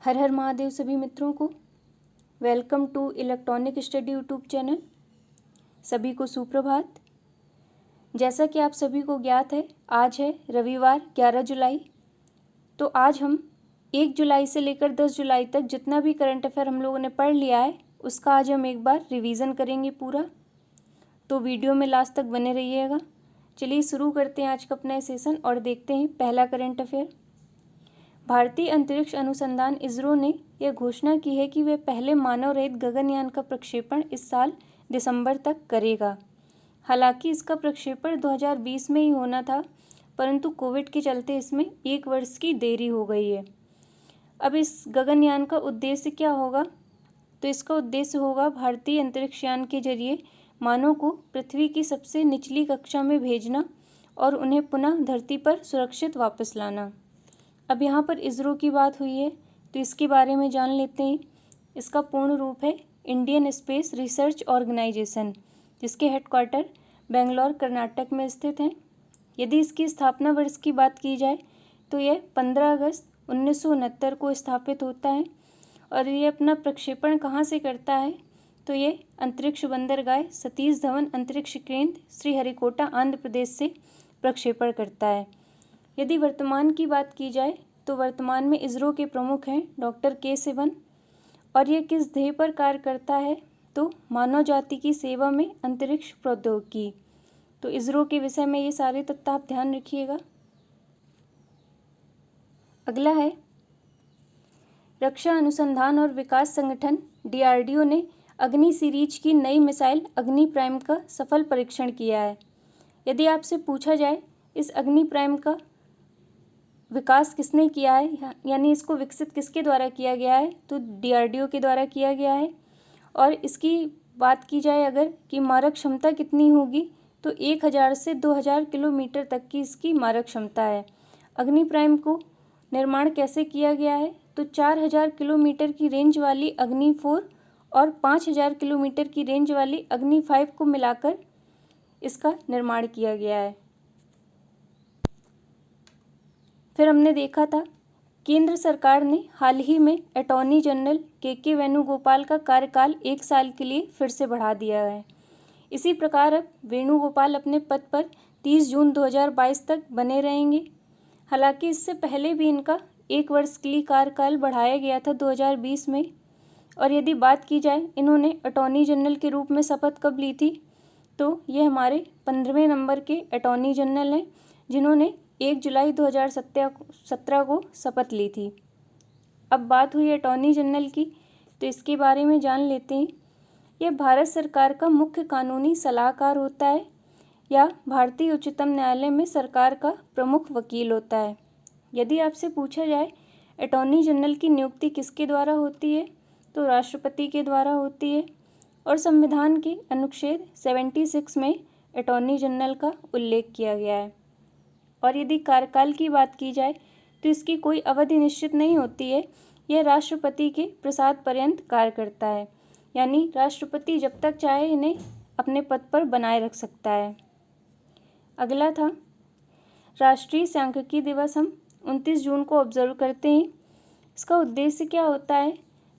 हर हर महादेव सभी मित्रों को। Welcome to electronic study YouTube channel. सभी को सुप्रभात। जैसा कि आप सभी को ज्ञात है, आज है रविवार 11 जुलाई। तो आज हम 1 जुलाई से लेकर 10 जुलाई तक जितना भी करंट अफेयर हम लोगों ने पढ़ लिया है उसका आज हम एक बार रिवीजन करेंगे पूरा। तो वीडियो में लास्ट तक बने रहिएगा। चलिए शुरू करते हैं आज का अपना सेशन और देखते हैं पहला करंट अफेयर। भारतीय अंतरिक्ष अनुसंधान इसरो ने यह घोषणा की है कि वह पहले मानव रहित गगनयान का प्रक्षेपण इस साल दिसंबर तक करेगा। हालांकि इसका प्रक्षेपण 2020 में ही होना था, परंतु कोविड के चलते इसमें 1 वर्ष की देरी हो गई है। अब इस गगनयान का उद्देश्य क्या होगा? तो इसका उद्देश्य होगा भारतीय अंतरिक्ष यान के जरिए मानव को पृथ्वी की सबसे निचली कक्षा में भेजना और उन्हें पुनः धरती पर सुरक्षित वापस लाना। अब यहाँ पर इसरो की बात हुई है तो इसके बारे में जान लेते हैं। इसका पूर्ण रूप है इंडियन स्पेस रिसर्च ऑर्गेनाइजेशन, जिसके हेडक्वार्टर बेंगलोर कर्नाटक में स्थित हैं। यदि इसकी स्थापना वर्ष की बात की जाए तो यह 15 अगस्त 1969 को स्थापित होता है। और ये अपना प्रक्षेपण कहाँ से करता है? तो ये अंतरिक्ष बंदरगाह सतीश धवन अंतरिक्ष केंद्र श्रीहरिकोटा आंध्र प्रदेश से प्रक्षेपण करता है। यदि वर्तमान की बात की जाए तो वर्तमान में इसरो के प्रमुख हैं डॉक्टर के सिवन। और ये किस ध्येय पर कार्य करता है? तो मानव जाति की सेवा में अंतरिक्ष प्रौद्योगिकी। तो इसरो के विषय में ये सारे तथ्य आप ध्यान रखिएगा। अगला है रक्षा अनुसंधान और विकास संगठन DRDO ने अग्नि सीरीज की नई मिसाइल अग्नि प्राइम का सफल परीक्षण किया है। यदि आपसे पूछा जाए इस अग्नि प्राइम का विकास किसने किया है, यानी इसको विकसित किसके द्वारा किया गया है, तो DRDO के द्वारा किया गया है। और इसकी बात की जाए अगर कि मारक क्षमता कितनी होगी तो 1000 से 2000 किलोमीटर तक की इसकी मारक क्षमता है। अग्नि प्राइम को निर्माण कैसे किया गया है? तो 4000 किलोमीटर की रेंज वाली अग्नि 4 और 5000 किलोमीटर की रेंज वाली अग्नि 5 को मिलाकर इसका निर्माण किया गया है। फिर हमने देखा था केंद्र सरकार ने हाल ही में अटॉर्नी जनरल के वेणुगोपाल का कार्यकाल 1 साल के लिए फिर से बढ़ा दिया है। इसी प्रकार अब वेणुगोपाल अपने पद पर 30 जून 2022 तक बने रहेंगे। हालांकि इससे पहले भी इनका 1 वर्ष के लिए कार्यकाल बढ़ाया गया था 2020 में। और यदि बात की जाए इन्होंने अटॉर्नी जनरल के रूप में शपथ कब ली थी, तो ये हमारे 15वें नंबर के अटॉर्नी जनरल हैं जिन्होंने 1 जुलाई 2017 को शपथ ली थी। अब बात हुई अटॉर्नी जनरल की, तो इसके बारे में जान लेते हैं। यह भारत सरकार का मुख्य कानूनी सलाहकार होता है या भारतीय उच्चतम न्यायालय में सरकार का प्रमुख वकील होता है। यदि आपसे पूछा जाए अटॉर्नी जनरल की नियुक्ति किसके द्वारा होती है, तो राष्ट्रपति के द्वारा होती है। और संविधान के अनुच्छेद 76 में अटॉर्नी जनरल का उल्लेख किया गया है। और यदि कार्यकाल की बात की जाए तो इसकी कोई अवधि निश्चित नहीं होती है। यह राष्ट्रपति के प्रसाद पर्यंत कार्य करता है, यानी राष्ट्रपति जब तक चाहे इन्हें अपने पद पर बनाए रख सकता है। अगला था राष्ट्रीय सांख्यिकी दिवस। हम 29 जून को ऑब्जर्व करते हैं। इसका उद्देश्य क्या होता है?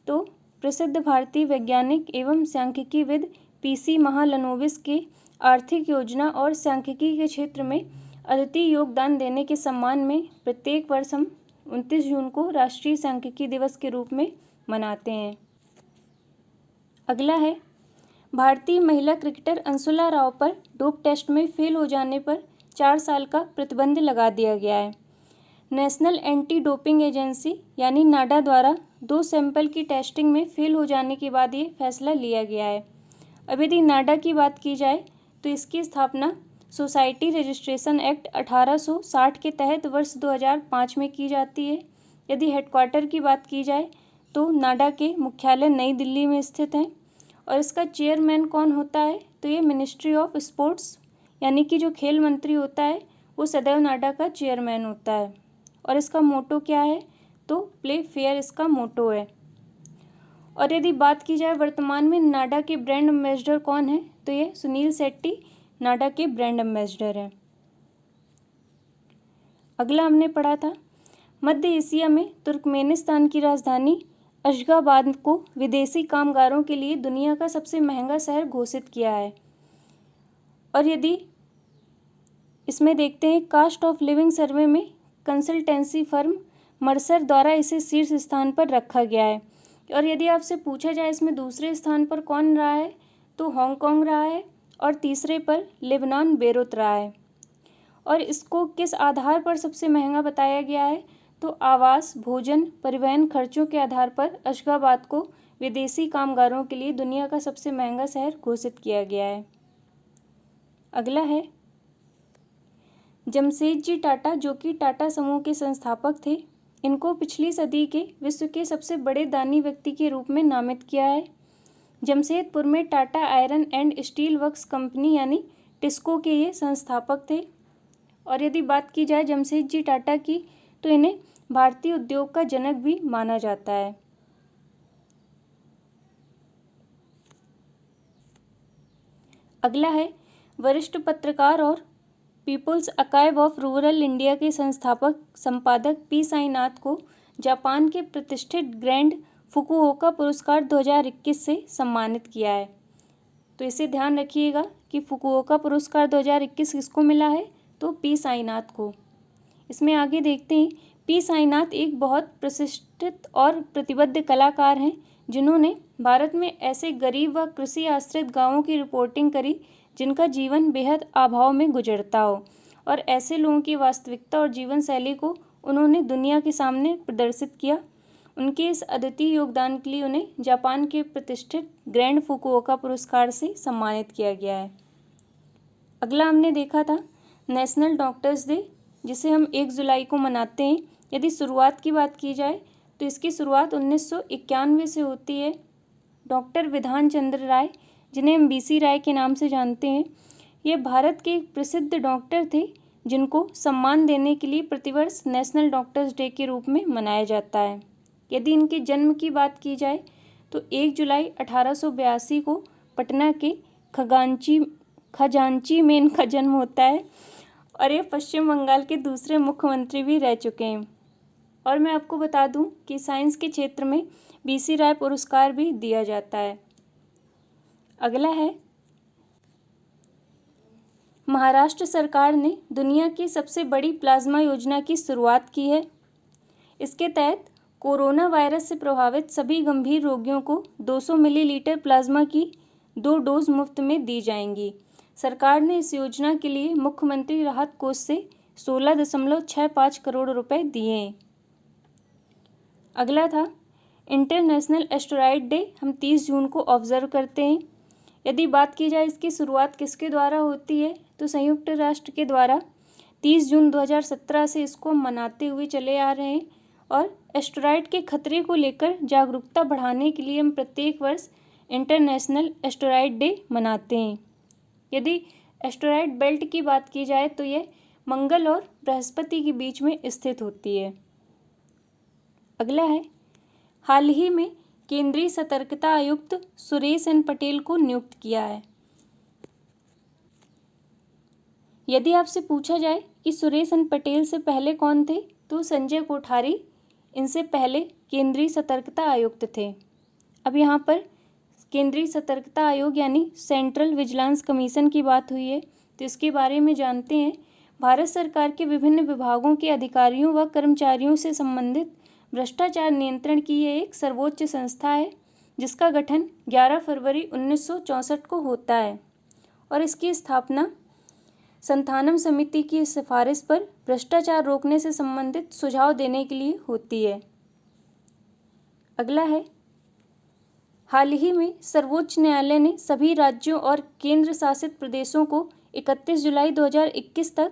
तो प्रसिद्ध भारतीय वैज्ञानिक एवं सांख्यिकीविद PC महालनोबिस के आर्थिक योजना और सांख्यिकी के क्षेत्र में अद्वितीय योगदान देने के सम्मान में प्रत्येक वर्ष हम 29 जून को राष्ट्रीय सांख्यिकी दिवस के रूप में मनाते हैं। अगला है भारतीय महिला क्रिकेटर अंशुला राव पर डोप टेस्ट में फेल हो जाने पर 4 साल का प्रतिबंध लगा दिया गया है। नेशनल एंटी डोपिंग एजेंसी यानी नाडा द्वारा 2 सैंपल की टेस्टिंग में फेल हो जाने के बाद ये फैसला लिया गया है। अब यदि नाडा की बात की जाए तो इसकी स्थापना सोसाइटी रजिस्ट्रेशन एक्ट 1860 के तहत वर्ष 2005 में की जाती है। यदि हेडक्वार्टर की बात की जाए तो नाडा के मुख्यालय नई दिल्ली में स्थित है। और इसका चेयरमैन कौन होता है? तो ये मिनिस्ट्री ऑफ स्पोर्ट्स यानी कि जो खेल मंत्री होता है वो सदैव नाडा का चेयरमैन होता है। और इसका मोटो क्या है? तो प्ले फेयर इसका मोटो है। और यदि बात की जाए वर्तमान में नाडा के ब्रांड एम्बेसडर कौन है, तो ये सुनील शेट्टी नाडा के ब्रांड एम्बेसडर हैं। अगला हमने पढ़ा था मध्य एशिया में तुर्कमेनिस्तान की राजधानी अशगाबाद को विदेशी कामगारों के लिए दुनिया का सबसे महंगा शहर घोषित किया है। और यदि इसमें देखते हैं कास्ट ऑफ लिविंग सर्वे में कंसल्टेंसी फर्म मर्सर द्वारा इसे शीर्ष स्थान पर रखा गया है। और यदि आपसे पूछा जाए इसमें दूसरे स्थान पर कौन रहा है, तो हांगकांग रहा है और तीसरे पर लेबनान बेरूत रहा है। और इसको किस आधार पर सबसे महंगा बताया गया है, तो आवास, भोजन, परिवहन खर्चों के आधार पर अशगाबाद को विदेशी कामगारों के लिए दुनिया का सबसे महंगा शहर घोषित किया गया है। अगला है जमशेदजी टाटा, जो कि टाटा समूह के संस्थापक थे। इनको पिछली सदी के विश्व के सबसे बड़े दानी व्यक्ति के रूप में नामित किया है। जमशेदपुर में Tata iron and steel works company यानी टिस्को के ये संस्थापक थे। और यदि बात की जाए जमशेदजी टाटा की, तो इन्हें भारतीय उद्योग का जनक भी माना जाता है। अगला है वरिष्ठ पत्रकार और people's archive of rural India के संस्थापक संपादक पी साईनाथ को जापान के प्रतिष्ठित ग्रैंड फुकुओका पुरस्कार 2021 से सम्मानित किया है। तो इसे ध्यान रखिएगा कि फुकुओका पुरस्कार 2021 किसको मिला है, तो पी साईनाथ को। इसमें आगे देखते हैं, पी साईनाथ एक बहुत प्रतिष्ठित और प्रतिबद्ध कलाकार हैं जिन्होंने भारत में ऐसे गरीब व कृषि आश्रित गांवों की रिपोर्टिंग करी जिनका जीवन बेहद अभाव में गुजरता हो, और ऐसे लोगों की वास्तविकता और जीवन शैली को उन्होंने दुनिया के सामने प्रदर्शित किया। उनके इस अद्वितीय योगदान के लिए उन्हें जापान के प्रतिष्ठित ग्रैंड फुकुओका पुरस्कार से सम्मानित किया गया है। अगला हमने देखा था नेशनल डॉक्टर्स डे, जिसे हम 1 जुलाई को मनाते हैं। यदि शुरुआत की बात की जाए तो इसकी शुरुआत 1991 से होती है। डॉक्टर विधान चंद्र राय, जिन्हें हम बीसी राय के नाम से जानते हैं, ये भारत के एक प्रसिद्ध डॉक्टर थे जिनको सम्मान देने के लिए प्रतिवर्ष नेशनल डॉक्टर्स डे के रूप में मनाया जाता है। यदि इनके जन्म की बात की जाए तो 1 जुलाई 1882 को पटना के खजांची में इनका जन्म होता है, और ये पश्चिम बंगाल के दूसरे मुख्यमंत्री भी रह चुके हैं। और मैं आपको बता दूं कि साइंस के क्षेत्र में बीसी राय पुरस्कार भी दिया जाता है। अगला है महाराष्ट्र सरकार ने दुनिया की सबसे बड़ी प्लाज्मा योजना की शुरुआत की है। इसके तहत कोरोना वायरस से प्रभावित सभी गंभीर रोगियों को 200 मिलीलीटर प्लाज्मा की 2 डोज मुफ्त में दी जाएंगी। सरकार ने इस योजना के लिए मुख्यमंत्री राहत कोष से 16.65 करोड़ रुपए दिए हैं। अगला था इंटरनेशनल एस्टेरॉयड डे, हम 30 जून को ऑब्जर्व करते हैं। यदि बात की जाए इसकी शुरुआत किसके द्वारा होती है, तो संयुक्त राष्ट्र के द्वारा 30 जून 2017 से इसको मनाते हुए चले आ रहे हैं। और एस्टेरॉयड के खतरे को लेकर जागरूकता बढ़ाने के लिए हम प्रत्येक वर्ष इंटरनेशनल एस्टेरॉयड डे मनाते हैं। यदि एस्टेरॉयड बेल्ट की बात की जाए तो ये मंगल और बृहस्पति के बीच में स्थित होती है। अगला है हाल ही में केंद्रीय सतर्कता आयुक्त सुरेश एन पटेल को नियुक्त किया है। यदि आपसे पूछा जाए कि सुरेश एन पटेल से पहले कौन थे, तो संजय कोठारी इनसे पहले केंद्रीय सतर्कता आयुक्त थे। अब यहाँ पर केंद्रीय सतर्कता आयोग यानी सेंट्रल विजिलेंस कमीशन की बात हुई है, तो इसके बारे में जानते हैं। भारत सरकार के विभिन्न विभागों के अधिकारियों व कर्मचारियों से संबंधित भ्रष्टाचार नियंत्रण की ये एक सर्वोच्च संस्था है, जिसका गठन 11 फरवरी 1964 को होता है, और इसकी स्थापना संथानम समिति की सिफारिश पर भ्रष्टाचार रोकने से संबंधित सुझाव देने के लिए होती है। अगला है हाल ही में सर्वोच्च न्यायालय ने सभी राज्यों और केंद्र शासित प्रदेशों को 31 जुलाई 2021 तक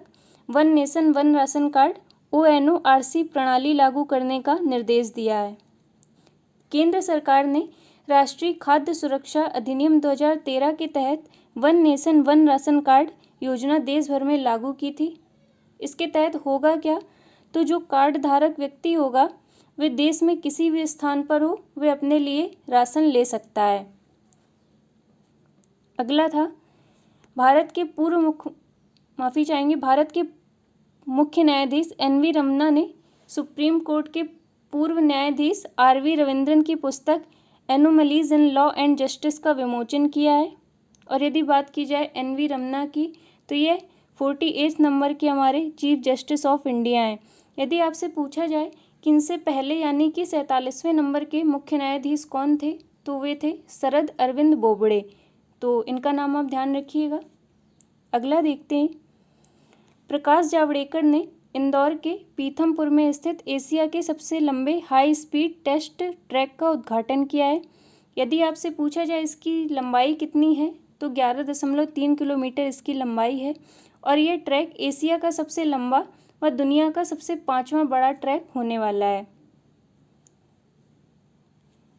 one nation one ration card ONORC प्रणाली लागू करने का निर्देश दिया है। केंद्र सरकार ने राष्ट्रीय खाद्य सुरक्षा अधिनियम 2013 के तहत one nation one ration card योजना देश भर में लागू की थी। इसके तहत होगा क्या, तो जो कार्ड धारक व्यक्ति होगा वे देश में किसी भी स्थान पर हो, वे अपने लिए राशन ले सकता है। अगला था भारत के मुख्य न्यायाधीश NV रमन्ना ने सुप्रीम कोर्ट के पूर्व न्यायाधीश आर.वी. रविंद्रन की पुस्तक anomalies in law and justice का विमोचन किया है। और यदि बात की जाए एन.वी. रमन्ना की, तो ये 48 नंबर के हमारे चीफ जस्टिस ऑफ इंडिया हैं। यदि आपसे पूछा जाए कि इनसे पहले यानी कि 47वें नंबर के मुख्य न्यायाधीश कौन थे, तो वे थे शरद अरविंद बोबड़े। तो इनका नाम आप ध्यान रखिएगा। अगला देखते हैं। प्रकाश जावड़ेकर ने इंदौर के पीथमपुर में स्थित एशिया के सबसे लंबे हाई स्पीड टेस्ट ट्रैक का उद्घाटन किया है। यदि आपसे पूछा जाए इसकी लंबाई कितनी है, तो 11.3 किलोमीटर इसकी लंबाई है। और ये ट्रैक एशिया का सबसे लंबा व दुनिया का सबसे 5वां बड़ा ट्रैक होने वाला है।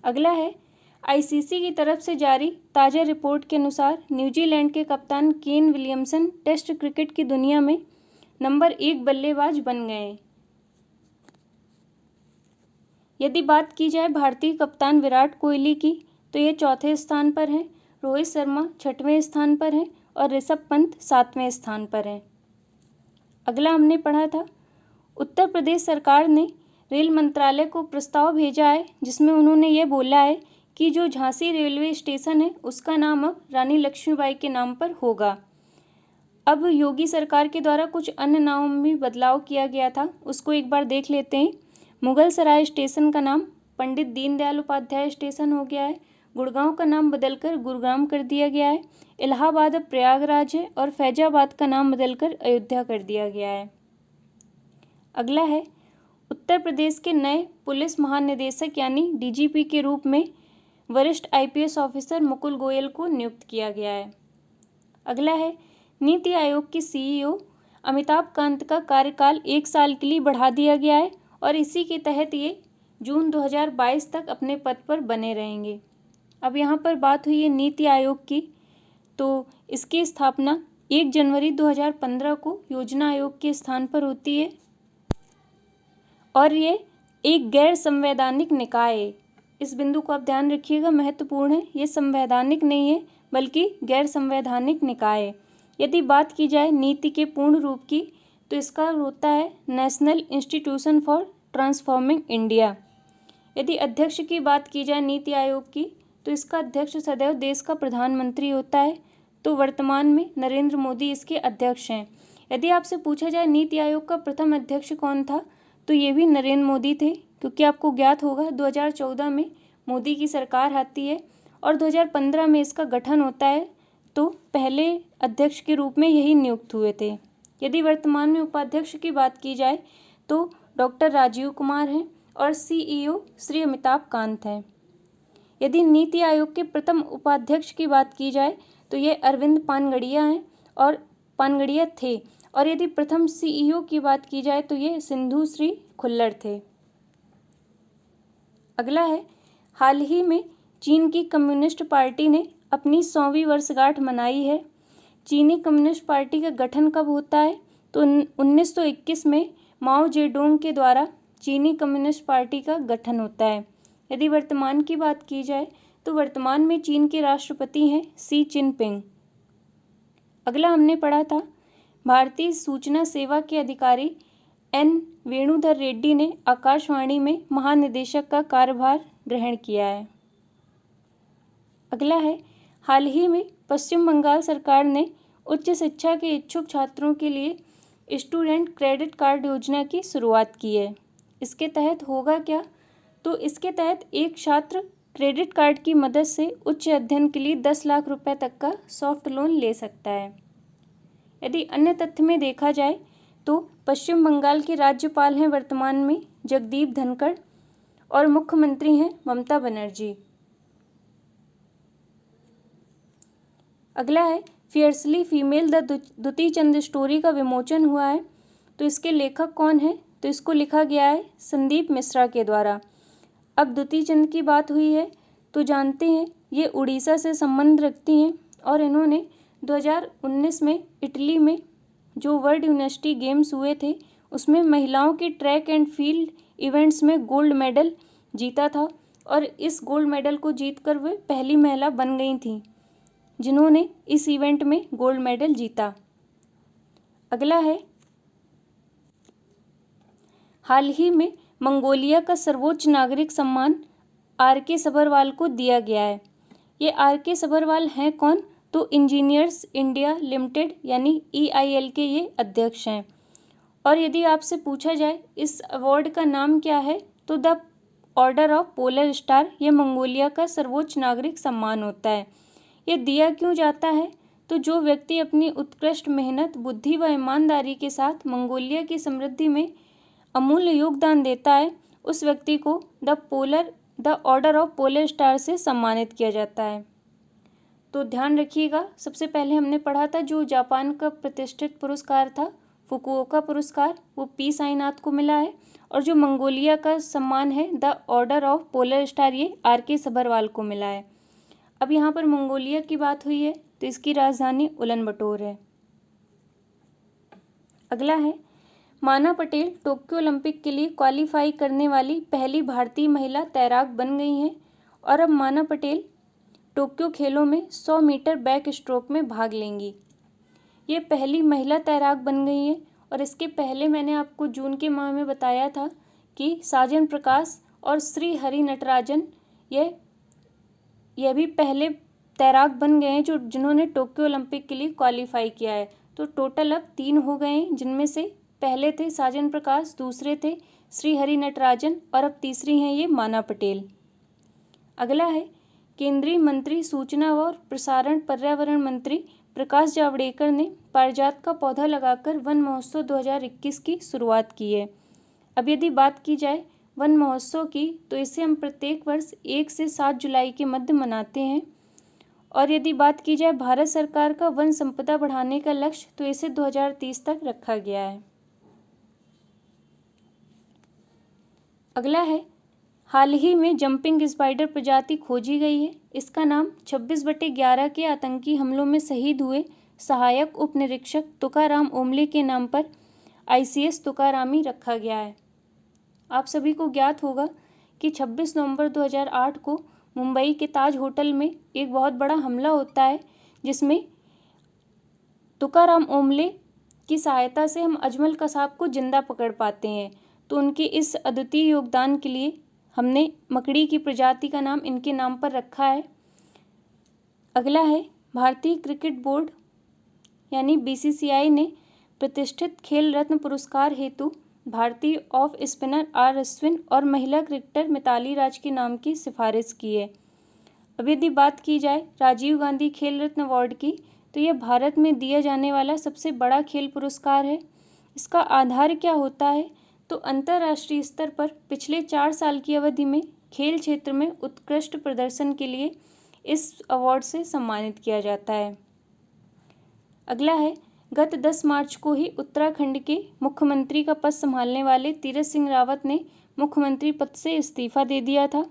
अगला है, आईसीसी की तरफ से जारी ताज़ा रिपोर्ट के अनुसार न्यूजीलैंड के कप्तान केन विलियमसन टेस्ट क्रिकेट की दुनिया में नंबर 1 बल्लेबाज बन गए हैं। यदि बात की जाए भारतीय कप्तान विराट कोहली की, तो ये 4थे स्थान पर हैं, रोहित शर्मा 6वें स्थान पर हैं और ऋषभ पंत 7वें स्थान पर हैं। अगला हमने पढ़ा था, उत्तर प्रदेश सरकार ने रेल मंत्रालय को प्रस्ताव भेजा है, जिसमें उन्होंने ये बोला है कि जो झांसी रेलवे स्टेशन है उसका नाम अब रानी लक्ष्मीबाई के नाम पर होगा। अब योगी सरकार के द्वारा कुछ अन्य नामों में भी बदलाव किया गया था, उसको एक बार देख लेते हैं। मुगल सराय स्टेशन का नाम पंडित दीनदयाल उपाध्याय स्टेशन हो गया है। गुड़गांव का नाम बदलकर गुरुग्राम कर दिया गया है। इलाहाबाद अब प्रयागराज है और फैजाबाद का नाम बदलकर अयोध्या कर दिया गया है। अगला है, उत्तर प्रदेश के नए पुलिस महानिदेशक यानी डीजीपी के रूप में वरिष्ठ आईपीएस ऑफिसर मुकुल गोयल को नियुक्त किया गया है। अगला है, नीति आयोग के सीईओ अमिताभ कांत का कार्यकाल 1 साल के लिए बढ़ा दिया गया है और इसी के तहत ये जून 2022 तक अपने पद पर बने रहेंगे। अब यहाँ पर बात हुई है नीति आयोग की, तो इसकी स्थापना 1 जनवरी 2015 को योजना आयोग के स्थान पर होती है और ये एक गैर संवैधानिक निकाय है। इस बिंदु को आप ध्यान रखिएगा, महत्वपूर्ण है। ये संवैधानिक नहीं है बल्कि गैर संवैधानिक निकाय है। यदि बात की जाए नीति के पूर्ण रूप की, तो इसका होता है national institution for transforming India. यदि अध्यक्ष की बात की जाए नीति आयोग की, तो इसका अध्यक्ष सदैव देश का प्रधानमंत्री होता है। तो वर्तमान में नरेंद्र मोदी इसके अध्यक्ष हैं। यदि आपसे पूछा जाए नीति आयोग का प्रथम अध्यक्ष कौन था, तो ये भी नरेंद्र मोदी थे, क्योंकि आपको ज्ञात होगा 2014 में मोदी की सरकार आती है और 2015 में इसका गठन होता है। तो पहले अध्यक्ष के रूप में यही नियुक्त हुए थे। यदि वर्तमान में उपाध्यक्ष की बात की जाए, तो डॉक्टर राजीव कुमार हैं और सीईओ श्री अमिताभ कांत हैं। यदि नीति आयोग के प्रथम उपाध्यक्ष की बात की जाए, तो ये अरविंद पानगड़िया हैं और पानगड़िया थे। और यदि प्रथम सीईओ की बात की जाए, तो ये सिंधु श्री खुल्लर थे। अगला है, हाल ही में चीन की कम्युनिस्ट पार्टी ने अपनी 100वीं वर्षगांठ मनाई है। चीनी कम्युनिस्ट पार्टी का गठन कब होता है, तो 1921 में माओ जेडोंग के द्वारा चीनी कम्युनिस्ट पार्टी का गठन होता है। यदि वर्तमान की बात की जाए, तो वर्तमान में चीन के राष्ट्रपति हैं शी चिनपिंग। अगला हमने पढ़ा था, भारतीय सूचना सेवा के अधिकारी एन वेणुधर रेड्डी ने आकाशवाणी में महानिदेशक का कार्यभार ग्रहण किया है। अगला है, हाल ही में पश्चिम बंगाल सरकार ने उच्च शिक्षा के इच्छुक छात्रों के लिए स्टूडेंट क्रेडिट कार्ड योजना की शुरुआत की है। इसके तहत होगा क्या, तो इसके तहत एक छात्र क्रेडिट कार्ड की मदद से उच्च अध्ययन के लिए 10 लाख रुपए तक का सॉफ्ट लोन ले सकता है। यदि अन्य तथ्य में देखा जाए, तो पश्चिम बंगाल के राज्यपाल हैं वर्तमान में जगदीप धनखड़ और मुख्यमंत्री हैं ममता बनर्जी। अगला है, fiercely female the Dutee Chand story का विमोचन हुआ है। तो इसके लेखक कौन है, तो इसको लिखा गया है संदीप मिश्रा के द्वारा। अब दुती चंद की बात हुई है, तो जानते हैं ये उड़ीसा से संबंध रखती हैं और इन्होंने 2019 में इटली में जो वर्ल्ड यूनिवर्सिटी गेम्स हुए थे, उसमें महिलाओं के ट्रैक एंड फील्ड इवेंट्स में गोल्ड मेडल जीता था और इस गोल्ड मेडल को जीतकर वे पहली महिला बन गई थीं जिन्होंने इस इवेंट में गोल्ड मेडल जीता। अगला है, हाल ही में मंगोलिया का सर्वोच्च नागरिक सम्मान आर.के. सभरवाल को दिया गया है। ये आर.के. सभरवाल हैं कौन? तो इंजीनियर्स इंडिया लिमिटेड यानी EIL के ये अध्यक्ष हैं। और यदि आपसे पूछा जाए इस अवार्ड का नाम क्या है, तो the order of polar star, ये मंगोलिया का सर्वोच्च नागरिक सम्मान होता है। ये दिया क्यों जाता है? तो जो व्यक्ति अपनी उत्कृष्ट मेहनत, बुद्धि व ईमानदारी के साथ मंगोलिया की समृद्धि में अमूल्य योगदान देता है, उस व्यक्ति को the order of polar star से सम्मानित किया जाता है। तो ध्यान रखिएगा, सबसे पहले हमने पढ़ा था जो जापान का प्रतिष्ठित पुरस्कार था फुकुओका पुरस्कार, वो पी साईनाथ को मिला है। और जो मंगोलिया का सम्मान है the order of polar star, ये आर.के. सभरवाल को मिला है। अब यहाँ पर मंगोलिया की बात हुई है तो इसकी राजधानी उलानबटोर है। अगला है माना पटेल टोक्यो ओलंपिक के लिए क्वालिफाई करने वाली पहली भारतीय महिला तैराक बन गई हैं। और अब माना पटेल टोक्यो खेलों में 100 मीटर बैक स्ट्रोक में भाग लेंगी। ये पहली महिला तैराक बन गई हैं। और इसके पहले मैंने आपको जून के माह में बताया था कि साजन प्रकाश और श्री हरि नटराजन यह भी पहले तैराक बन गए हैं जिन्होंने टोक्यो ओलंपिक के लिए क्वालिफाई किया है। तो टोटल अब 3 हो गए हैं, जिनमें से पहले थे साजन प्रकाश, दूसरे थे श्री हरि नटराजन और अब तीसरी हैं ये माना पटेल। अगला है केंद्रीय मंत्री सूचना और प्रसारण पर्यावरण मंत्री प्रकाश जावड़ेकर ने पारिजात का पौधा लगाकर वन महोत्सव 2021 की शुरुआत की है। अब यदि बात की जाए वन महोत्सव की, तो इसे हम प्रत्येक वर्ष 1 से 7 जुलाई के मध्य मनाते हैं। और यदि बात की जाए भारत सरकार का वन संपदा बढ़ाने का लक्ष्य, तो इसे 2030 तक रखा गया है। अगला है हाल ही में जंपिंग स्पाइडर प्रजाति खोजी गई है। इसका नाम 26/11 के आतंकी हमलों में शहीद हुए सहायक उप निरीक्षक तुकाराम ओमले के नाम पर ICS तुकारामी रखा गया है। आप सभी को ज्ञात होगा कि 26 नवंबर 2008 को मुंबई के ताज होटल में एक बहुत बड़ा हमला होता है, जिसमें तुकाराम ओमले की सहायता से हम अजमल कसाब को जिंदा पकड़ पाते हैं। तो उनके इस अद्वितीय योगदान के लिए हमने मकड़ी की प्रजाति का नाम इनके नाम पर रखा है। अगला है भारतीय क्रिकेट बोर्ड यानी BCCI ने प्रतिष्ठित खेल रत्न पुरस्कार हेतु भारतीय ऑफ स्पिनर R. अश्विन और महिला क्रिकेटर मिताली राज के नाम की सिफारिश की है। अब यदि बात की जाए राजीव गांधी खेल रत्न अवार्ड की, तो यह भारत में दिया जाने वाला सबसे बड़ा खेल पुरस्कार है। इसका आधार क्या होता है? तो अंतर्राष्ट्रीय स्तर पर पिछले 4 साल की अवधि में खेल क्षेत्र में उत्कृष्ट प्रदर्शन के लिए इस अवार्ड से सम्मानित किया जाता है। अगला है गत 10 मार्च को ही उत्तराखंड के मुख्यमंत्री का पद संभालने वाले तीरथ सिंह रावत ने मुख्यमंत्री पद से इस्तीफा दे दिया था।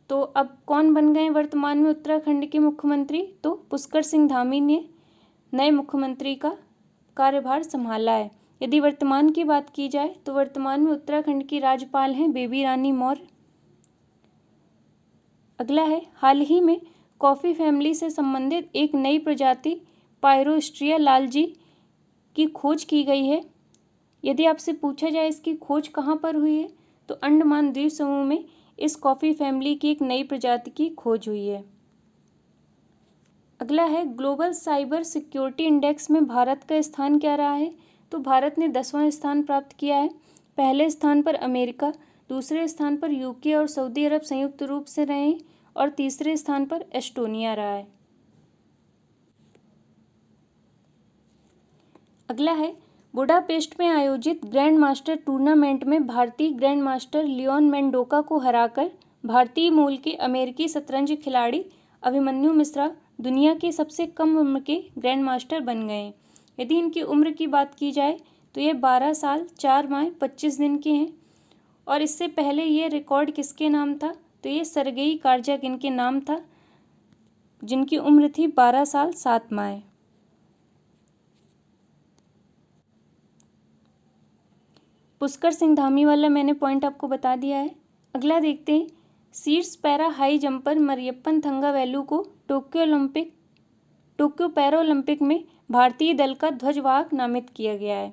तो अब कौन बन गए वर्तमान में उत्तराखंड के मुख्यमंत्री? तो पुष्कर सिंह धामी ने नए मुख्यमंत्री का कार्यभार संभाला है। यदि वर्तमान की बात की जाए तो वर्तमान में उत्तराखंड की राज्यपाल हैं बेबी रानी मौर्य। अगला है हाल ही में कॉफ़ी फैमिली से संबंधित एक नई प्रजाति पायरोस्ट्रिया लालजी की खोज की गई है। यदि आपसे पूछा जाए इसकी खोज कहाँ पर हुई है, तो अंडमान द्वीप समूह में इस कॉफ़ी फैमिली की एक नई प्रजाति की खोज हुई है। अगला है ग्लोबल साइबर सिक्योरिटी इंडेक्स में भारत का स्थान क्या रहा है? तो भारत ने 10वां स्थान प्राप्त किया है। पहले स्थान पर अमेरिका, दूसरे स्थान पर UK और सऊदी अरब संयुक्त रूप से रहे हैं और तीसरे स्थान पर एस्टोनिया रहा है। अगला है बुडापेस्ट में आयोजित ग्रैंड मास्टर टूर्नामेंट में भारतीय ग्रैंड मास्टर लियोन मेंडोका को हराकर भारतीय मूल के अमेरिकी शतरंज खिलाड़ी अभिमन्यु मिश्रा दुनिया के सबसे कम उम्र के ग्रैंड मास्टर बन गए। यदि इनकी उम्र की बात की जाए तो ये 12 साल 4 माह 25 दिन के हैं। और इससे पहले ये रिकॉर्ड किसके नाम था? तो ये सरगेई कारजागिन के नाम था, जिनकी उम्र थी 12 साल 7 माह। पुष्कर सिंह धामी वाला मैंने पॉइंट आपको बता दिया है। अगला देखते हैं शीर्ष para high jumper Mariyappan Thangavelu को टोक्यो पैरा ओलंपिक में भारतीय दल का ध्वजवाहक नामित किया गया है।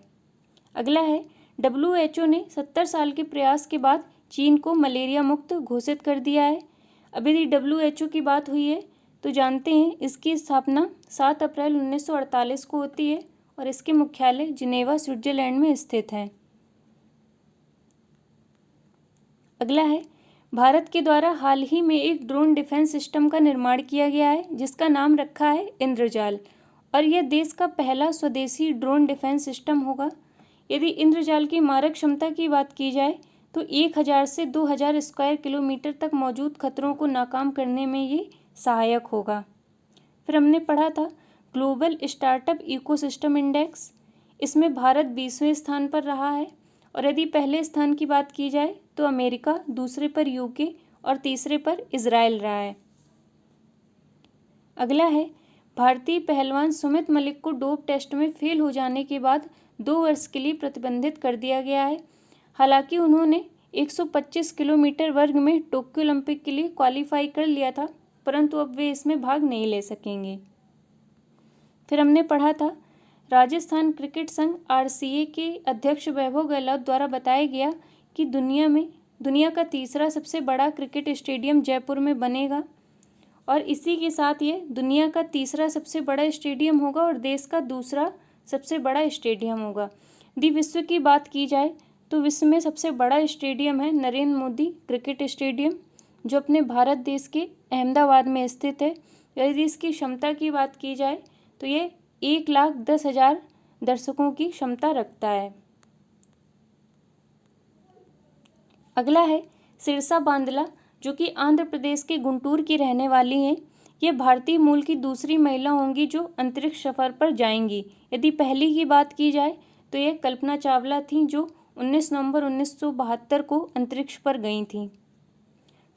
अगला है WHO ने 70 साल के प्रयास के बाद चीन को मलेरिया मुक्त घोषित कर दिया है। अब यदि WHO की बात हुई है तो जानते हैं इसकी स्थापना 7 अप्रैल 1948 को होती है और इसके मुख्यालय जिनेवा स्विट्जरलैंड में स्थित है। अगला है, भारत के द्वारा हाल ही में एक ड्रोन डिफेंस सिस्टम का निर्माण किया गया है जिसका नाम रखा है इंद्रजाल, और यह देश का पहला स्वदेशी ड्रोन डिफेंस सिस्टम होगा। यदि इंद्रजाल की मारक क्षमता की बात की जाए तो 1000 से 2000 स्क्वायर किलोमीटर तक मौजूद खतरों को नाकाम करने में ये सहायक होगा। फिर हमने पढ़ा था ग्लोबल स्टार्टअप इकोसिस्टम इंडेक्स, इसमें भारत 20वें स्थान पर रहा है, और यदि पहले स्थान की बात की जाए तो अमेरिका, दूसरे पर यूके और तीसरे पर इजराइल रहा है। अगला है, भारतीय पहलवान सुमित मलिक को डोप टेस्ट में फेल हो जाने के बाद 2 वर्ष के लिए प्रतिबंधित कर दिया गया है। हालांकि उन्होंने 125 किलोमीटर वर्ग में टोक्यो ओलंपिक के लिए क्वालिफाई कर लिया था, परंतु अब वे इसमें भाग नहीं ले सकेंगे। फिर हमने पढ़ा था राजस्थान क्रिकेट संघ RCA के अध्यक्ष वैभव गहलोत द्वारा बताया गया कि दुनिया का तीसरा सबसे बड़ा क्रिकेट स्टेडियम जयपुर में बनेगा, और इसी के साथ ये दुनिया का तीसरा सबसे बड़ा स्टेडियम होगा और देश का दूसरा सबसे बड़ा स्टेडियम होगा। यदि विश्व की बात की जाए तो विश्व में सबसे बड़ा स्टेडियम है नरेंद्र मोदी क्रिकेट स्टेडियम, जो अपने भारत देश के अहमदाबाद में स्थित है। यदि इसकी क्षमता की बात की जाए तो ये 1,10,000 दर्शकों की क्षमता रखता है। अगला है सिरसा बांदला, जो कि आंध्र प्रदेश के गुंटूर की रहने वाली हैं। ये भारतीय मूल की दूसरी महिला होंगी जो अंतरिक्ष सफर पर जाएंगी। यदि पहली की बात की जाए तो ये कल्पना चावला थीं, जो 19 नवंबर 1972 को अंतरिक्ष पर गई थीं।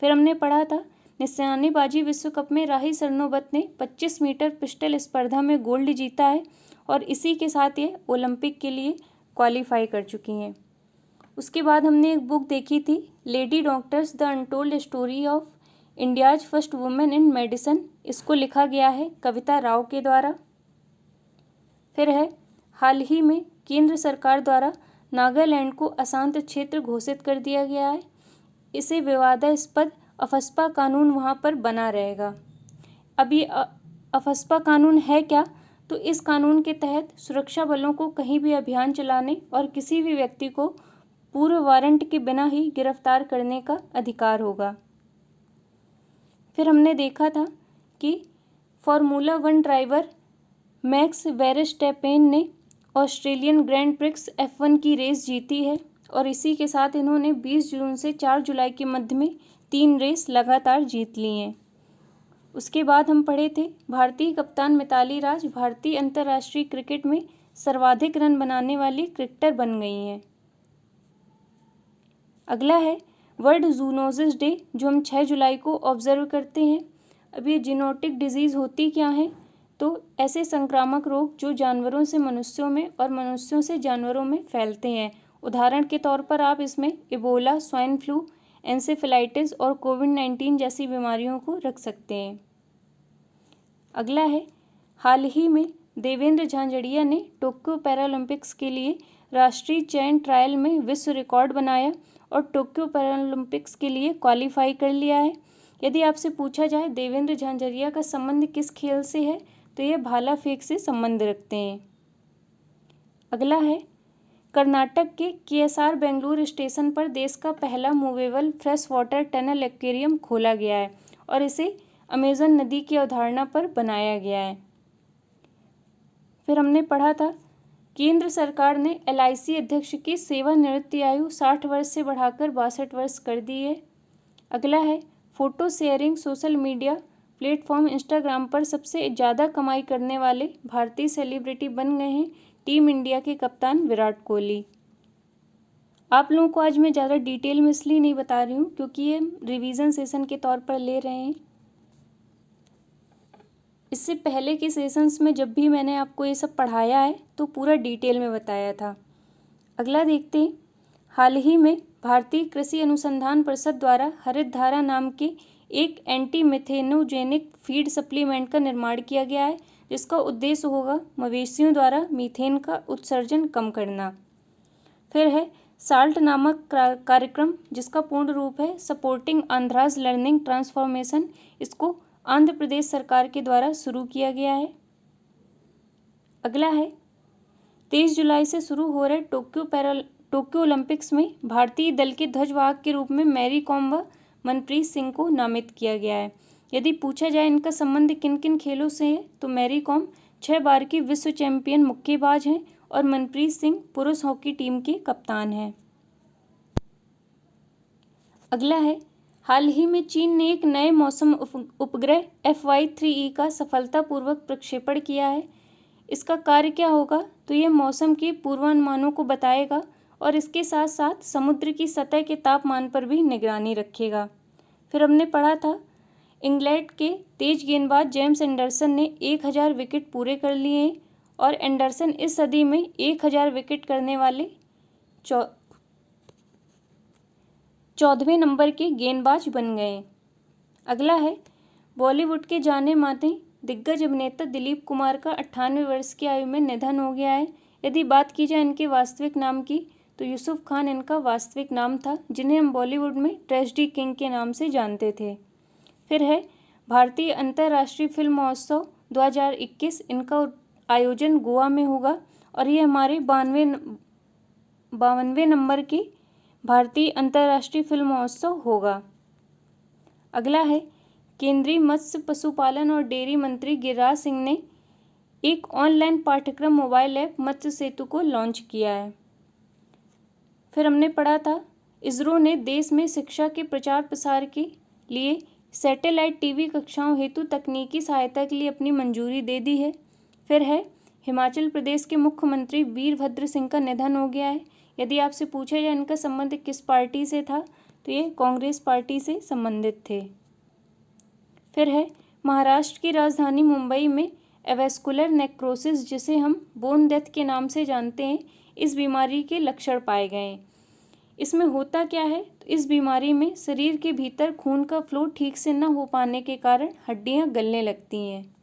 फिर हमने पढ़ा था निशानेबाजी विश्व कप में राही सरनोबत ने 25 मीटर पिस्टल स्पर्धा में गोल्ड जीता है, और इसी के साथ ये ओलंपिक के लिए क्वालिफाई कर चुकी हैं। उसके बाद हमने एक बुक देखी थी lady doctors the untold story of India's first women in medicine. इसको लिखा गया है कविता राव के द्वारा। फिर है हाल ही में केंद्र सरकार द्वारा नागालैंड को अशांत क्षेत्र घोषित कर दिया गया है। इसे विवादास्पद अफस्पा कानून वहाँ पर बना रहेगा। अब ये अफस्पा कानून है क्या? तो इस कानून के तहत सुरक्षा बलों को कहीं भी अभियान चलाने और किसी भी व्यक्ति को पूर्व वारंट के बिना ही गिरफ्तार करने का अधिकार होगा। फिर हमने देखा था कि फार्मूला 1 ड्राइवर मैक्स वेरस्टैपेन ने ऑस्ट्रेलियन ग्रैंड प्रिक्स F1 की रेस जीती है, और इसी के साथ इन्होंने 20 जून से 4 जुलाई के मध्य में 3 रेस लगातार जीत ली हैं। उसके बाद हम पढ़े थे भारतीय कप्तान मिताली राज भारतीय अंतर्राष्ट्रीय क्रिकेट में सर्वाधिक रन बनाने वाली क्रिकेटर बन गई हैं। अगला है वर्ल्ड जूनोसिस डे, जो हम 6 जुलाई को ऑब्जर्व करते हैं। अब ये जीनोटिक डिजीज़ होती क्या है? तो ऐसे संक्रामक रोग जो जानवरों से मनुष्यों में और मनुष्यों से जानवरों में फैलते हैं। उदाहरण के तौर पर आप इसमें इबोला, स्वाइन फ्लू, एंसेफेलाइटिस और कोविड-19 जैसी बीमारियों को रख सकते हैं। अगला है हाल ही में देवेंद्र झांझड़िया ने टोक्यो पैरालंपिक्स के लिए राष्ट्रीय चयन ट्रायल में विश्व रिकॉर्ड बनाया और टोक्यो पैरालंपिक्स के लिए क्वालिफाई कर लिया है। यदि आपसे पूछा जाए देवेंद्र झांझड़िया का संबंध किस खेल से है, तो यह भाला फेंक से संबंध रखते हैं। अगला है कर्नाटक के KSR बेंगलुरु स्टेशन पर देश का पहला movable fresh water tunnel aquarium खोला गया है, और इसे अमेजन नदी की अवधारणा पर बनाया गया है। फिर हमने पढ़ा था केंद्र सरकार ने LIC अध्यक्ष की सेवानिवृत्ति आयु 60 वर्ष से बढ़ाकर 62 वर्ष कर दी है। अगला है photo sharing social media platform Instagram पर सबसे ज़्यादा कमाई करने वाले भारतीय सेलिब्रिटी बन गए हैं टीम इंडिया के कप्तान विराट कोहली। आप लोगों को आज मैं ज़्यादा डिटेल में इसलिए नहीं बता रही हूँ क्योंकि ये रिवीजन सेशन के तौर पर ले रहे हैं। इससे पहले के सेशंस में जब भी मैंने आपको ये सब पढ़ाया है तो पूरा डिटेल में बताया था। अगला देखते हैं हाल ही में भारतीय कृषि अनुसंधान परिषद द्वारा हरित धारा नाम के एक एंटी मिथेनोजेनिक फीड सप्लीमेंट का निर्माण किया गया है, जिसका उद्देश्य होगा मवेशियों द्वारा मीथेन का उत्सर्जन कम करना। फिर है साल्ट नामक कार्यक्रम, जिसका पूर्ण रूप है सपोर्टिंग आंध्राज लर्निंग ट्रांसफॉर्मेशन। इसको आंध्र प्रदेश सरकार के द्वारा शुरू किया गया है। अगला है 23 जुलाई से शुरू हो रहे टोक्यो ओलंपिक्स में भारतीय दल के ध्वजवाहक के रूप में मैरी कॉम व मनप्रीत सिंह को नामित किया गया है। यदि पूछा जाए इनका संबंध किन किन खेलों से है, तो मैरी कॉम 6 बार की विश्व चैंपियन मुक्केबाज हैं और मनप्रीत सिंह पुरुष हॉकी टीम के कप्तान हैं। अगला है हाल ही में चीन ने एक नए मौसम उपग्रह FY-3E का सफलतापूर्वक प्रक्षेपण किया है। इसका कार्य क्या होगा, तो यह मौसम के पूर्वानुमानों को बताएगा और इसके साथ साथ समुद्र की सतह के तापमान पर भी निगरानी रखेगा। फिर हमने पढ़ा था इंग्लैंड के तेज गेंदबाज जेम्स एंडरसन ने 1000 विकेट पूरे कर लिए हैं और एंडरसन इस सदी में 1000 विकेट करने वाले 14वें नंबर के गेंदबाज बन गए। अगला है बॉलीवुड के जाने माने दिग्गज अभिनेता दिलीप कुमार का 98 वर्ष की आयु में निधन हो गया है। यदि बात की जाए इनके वास्तविक नाम की, तो यूसुफ खान इनका वास्तविक नाम था, जिन्हें हम बॉलीवुड में ट्रेजेडी किंग के नाम से जानते थे। फिर है भारतीय अंतर्राष्ट्रीय फिल्म महोत्सव 2021। इनका आयोजन गोवा में होगा और ये हमारे 52वें नंबर की भारतीय अंतर्राष्ट्रीय फिल्म महोत्सव होगा। अगला है केंद्रीय मत्स्य पशुपालन और डेयरी मंत्री गिरिराज सिंह ने एक ऑनलाइन पाठ्यक्रम मोबाइल ऐप मत्स्य सेतु को लॉन्च किया है। फिर हमने पढ़ा था इसरो ने देश में शिक्षा के प्रचार प्रसार के लिए सैटेलाइट टीवी कक्षाओं हेतु तकनीकी सहायता के लिए अपनी मंजूरी दे दी है। फिर है हिमाचल प्रदेश के मुख्यमंत्री वीरभद्र सिंह का निधन हो गया है। यदि आपसे पूछा जाए इनका संबंध किस पार्टी से था, तो ये कांग्रेस पार्टी से संबंधित थे। फिर है महाराष्ट्र की राजधानी मुंबई में एवेस्कुलर नेक्रोसिस, जिसे हम बोन डेथ के नाम से जानते हैं, इस बीमारी के लक्षण पाए गए हैं। इसमें होता क्या है, तो इस बीमारी में शरीर के भीतर खून का फ्लो ठीक से न हो पाने के कारण हड्डियां गलने लगती हैं।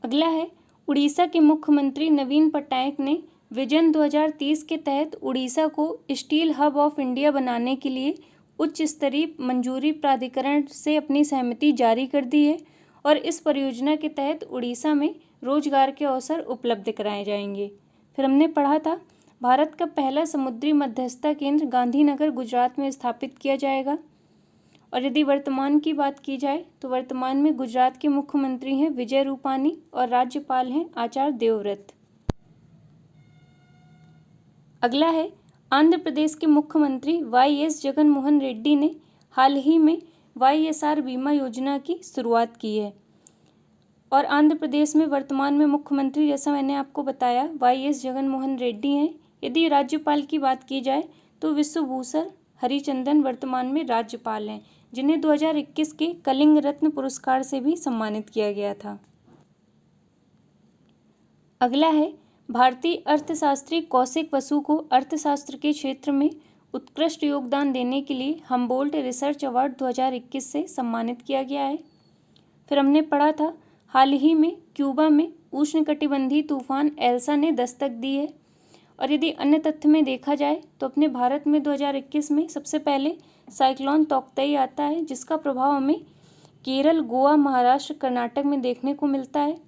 अगला है उड़ीसा के मुख्यमंत्री नवीन पटनायक ने विजन 2030 के तहत उड़ीसा को स्टील हब ऑफ इंडिया बनाने के लिए उच्च स्तरीय मंजूरी प्राधिकरण से अपनी सहमति जारी कर दी है और इस परियोजना के तहत उड़ीसा में रोजगार के अवसर उपलब्ध कराए जाएंगे। फिर हमने पढ़ा था भारत का पहला समुद्री मध्यस्थता केंद्र गांधीनगर गुजरात में स्थापित किया जाएगा। और यदि वर्तमान की बात की जाए, तो वर्तमान में गुजरात के मुख्यमंत्री हैं विजय रूपानी और राज्यपाल हैं आचार्य देवव्रत। अगला है आंध्र प्रदेश के मुख्यमंत्री YS जगन मोहन रेड्डी ने हाल ही में YSR बीमा योजना की शुरुआत की है और आंध्र प्रदेश में वर्तमान में मुख्यमंत्री, जैसा मैंने आपको बताया, YS जगन मोहन रेड्डी हैं। यदि राज्यपाल की बात की जाए, तो विश्वभूषण हरिचंदन वर्तमान में राज्यपाल हैं, जिन्हें 2021 के कलिंग रत्न पुरस्कार से भी सम्मानित किया गया था। अगला है भारतीय अर्थशास्त्री कौशिक बसु को अर्थशास्त्र के क्षेत्र में उत्कृष्ट योगदान देने के लिए हम्बोल्ट रिसर्च अवार्ड 2021 से सम्मानित किया गया है। फिर हमने पढ़ा था हाल ही में क्यूबा में उष्णकटिबंधीय तूफान एल्सा ने दस्तक दी है। और यदि अन्य तथ्य में देखा जाए, तो अपने भारत में 2021 में सबसे पहले साइक्लोन तौकतई आता है, जिसका प्रभाव हमें केरल, गोवा, महाराष्ट्र, कर्नाटक में देखने को मिलता है।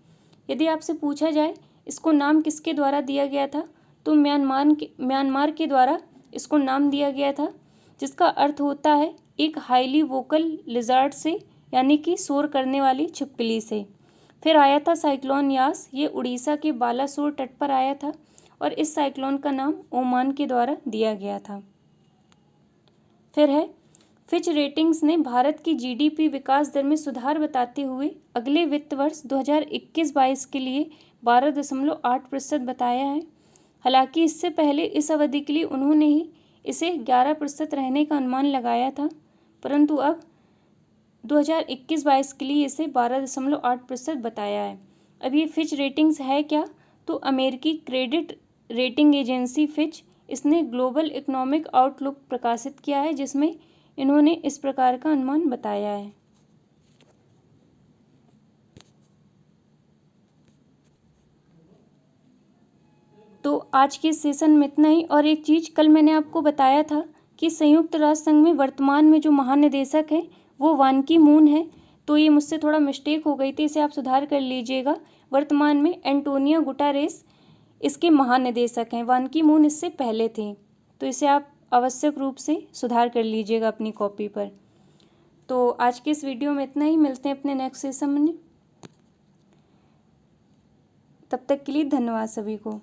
यदि आपसे पूछा जाए इसको नाम किसके द्वारा दिया गया था, तो म्यांमार के द्वारा इसको नाम दिया गया था, जिसका अर्थ होता है एक हाईली वोकल लिजार्ड से, यानी कि शोर करने वाली छिपकली से। फिर आया था साइक्लोन यास, ये उड़ीसा के बालासोर तट पर आया था और इस साइक्लोन का नाम ओमान के द्वारा दिया गया था। फिर है फिच रेटिंग्स ने भारत की GDP विकास दर में सुधार बताते हुए अगले वित्त वर्ष 2021-22 के लिए 12.8% बताया है। हालांकि इससे पहले इस अवधि के लिए उन्होंने ही इसे 11% रहने का अनुमान लगाया था, परंतु अब 2021-22 के लिए इसे 12.8% बताया है। अब ये फिच रेटिंग्स है क्या, तो अमेरिकी क्रेडिट रेटिंग एजेंसी फिच, इसने ग्लोबल इकोनॉमिक आउटलुक प्रकाशित किया है, जिसमें इन्होंने इस प्रकार का अनुमान बताया है। तो आज के सेशन में इतना ही। और एक चीज़, कल मैंने आपको बताया था कि संयुक्त राष्ट्र संघ में वर्तमान में जो महानिदेशक है वो बान की मून है, तो ये मुझसे थोड़ा मिस्टेक हो गई थी, इसे आप सुधार कर लीजिएगा। वर्तमान में एंटोनियो गुटेरेस इसके महानिदेशक हैं, बान की मून इससे पहले थे, तो इसे आप आवश्यक रूप से सुधार कर लीजिएगा अपनी कॉपी पर। तो आज के इस वीडियो में इतना ही, मिलते हैं अपने नेक्स्ट सेशन में। तब तक के लिए धन्यवाद सभी को।